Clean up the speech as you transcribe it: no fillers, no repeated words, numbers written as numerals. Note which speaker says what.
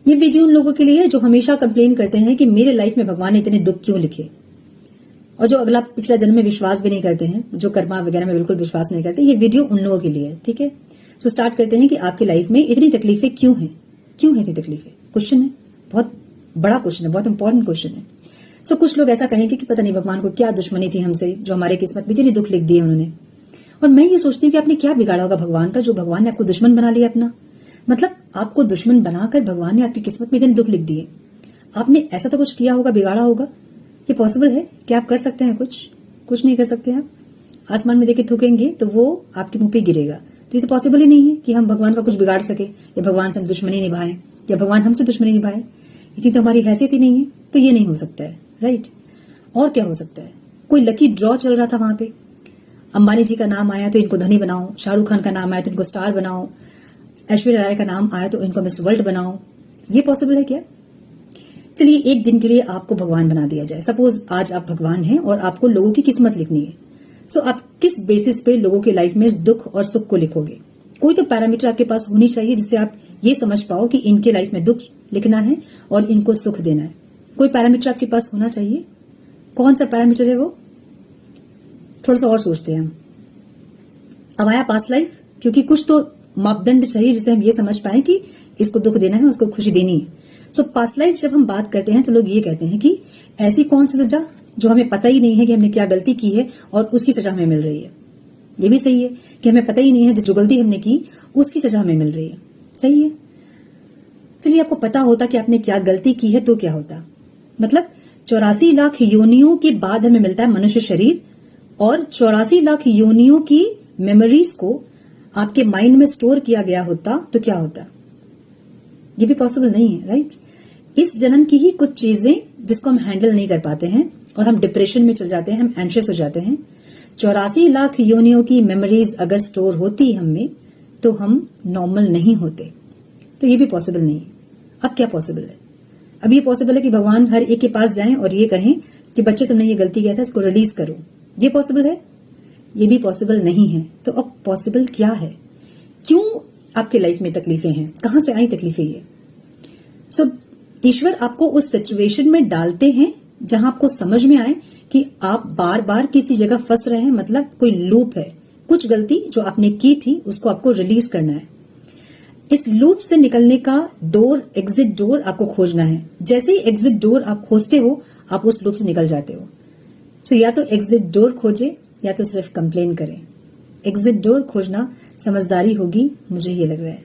Speaker 1: ये वीडियो उन लोगों के लिए है जो हमेशा कंप्लेन करते हैं कि मेरे लाइफ में भगवान ने इतने दुख क्यों लिखे, और जो अगला पिछला जन्म में विश्वास भी नहीं करते हैं, जो कर्मा वगैरह में बिल्कुल विश्वास नहीं करते। ये वीडियो उन लोगों के लिए है, ठीक है। सो स्टार्ट करते हैं कि आपकी लाइफ में इतनी तकलीफें क्यों हैं, क्यों है इतनी तकलीफें। क्वेश्चन है, बहुत बड़ा क्वेश्चन है, बहुत इंपॉर्टेंट क्वेश्चन है। सो कुछ लोग ऐसा कहेंगे कि पता नहीं भगवान को क्या दुश्मनी थी हमसे, जो हमारे किस्मत में इतने दुख लिख दिए उन्होंने। और मैं ये सोचती हूँ कि आपने क्या बिगाड़ा होगा भगवान का, जो भगवान ने आपको दुश्मन बना लिया अपना। मतलब आपको दुश्मन बनाकर भगवान ने आपकी किस्मत में इतने दुख लिख दिए। आपने ऐसा तो कुछ किया होगा, बिगाड़ा होगा। ये पॉसिबल है कि आप कर सकते हैं कुछ नहीं कर सकते आप। आसमान में देखे थूकेंगे तो वो आपके मुंह पे गिरेगा। तो ये तो पॉसिबल ही नहीं है कि हम भगवान का कुछ बिगाड़ सके, या भगवान से हम दुश्मनी निभाएं, या भगवान हमसे दुश्मनी निभाए। इतनी तो हमारी हैसियत ही नहीं है, तो ये नहीं हो सकता है, राइट। और क्या हो सकता है? कोई लकी ड्रॉ चल रहा था वहां पे, अंबानी जी का नाम आया तो इनको धनी बनाओ, शाहरुख खान का नाम आया तो इनको स्टार बनाओ, ऐश्वर्या राय का नाम आया तो इनको मिस वर्ल्ड बनाओ। ये पॉसिबल है क्या? चलिए एक दिन के लिए आपको भगवान बना दिया जाए। सपोज आज आप भगवान हैं और आपको लोगों की किस्मत लिखनी है। सो आप किस बेसिस पे लोगों की लाइफ में दुख और सुख को लिखोगे? कोई तो पैरामीटर आपके पास होनी चाहिए जिससे आप ये समझ पाओ कि इनके लाइफ में दुख लिखना है और इनको सुख देना है। कोई पैरामीटर आपके पास होना चाहिए। कौन सा पैरामीटर है वो? थोड़ा सा और सोचते हैं हम। अब आया पास्ट लाइफ, क्योंकि कुछ तो मापदंड चाहिए जिससे हम ये समझ पाए कि इसको दुख देना है, उसको खुशी देनी है। सो पास्ट लाइफ जब हम बात करते हैं तो लोग ये कहते हैं कि ऐसी कौन सी सजा जो हमें पता ही नहीं है कि हमने क्या गलती की है और उसकी सजा हमें मिल रही है। ये भी सही है कि हमें पता ही नहीं है जो गलती हमने की उसकी सजा हमें मिल रही है। सही है। चलिए आपको पता होता कि आपने क्या गलती की है तो क्या होता? मतलब 84 लाख योनियों के बाद हमें मिलता है मनुष्य शरीर, और 84 लाख योनियों की मेमोरीज को आपके माइंड में स्टोर किया गया होता तो क्या होता? ये भी पॉसिबल नहीं है, राइट। इस जन्म की ही कुछ चीजें जिसको हम हैंडल नहीं कर पाते हैं और हम डिप्रेशन में चल जाते हैं, हम एंशियस हो जाते हैं। 84 लाख योनियों की मेमोरीज अगर स्टोर होती हम में तो हम नॉर्मल नहीं होते। तो ये भी पॉसिबल नहीं है। अब क्या पॉसिबल है? अब ये पॉसिबल है कि भगवान हर एक के पास जाएं और ये कहें कि बच्चे तुमने ये गलती किया था, इसको रिलीज करो। ये पॉसिबल है? ये भी पॉसिबल नहीं है। तो अब पॉसिबल क्या है? क्यों आपके लाइफ में तकलीफें हैं? कहां से आई तकलीफें ये? सो ईश्वर आपको उस सिचुएशन में डालते हैं जहां आपको समझ में आए कि आप बार बार किसी जगह फंस रहे हैं। मतलब कोई लूप है, कुछ गलती जो आपने की थी उसको आपको रिलीज करना है। इस लूप से निकलने का डोर, एग्जिट डोर आपको खोजना है। जैसे ही एग्जिट डोर आप खोजते हो आप उस लूप से निकल जाते हो। सो या तो एग्जिट डोर खोजे या तो सिर्फ कंप्लेन करें। एग्जिट डोर खोजना समझदारी होगी, मुझे ये लग रहा है।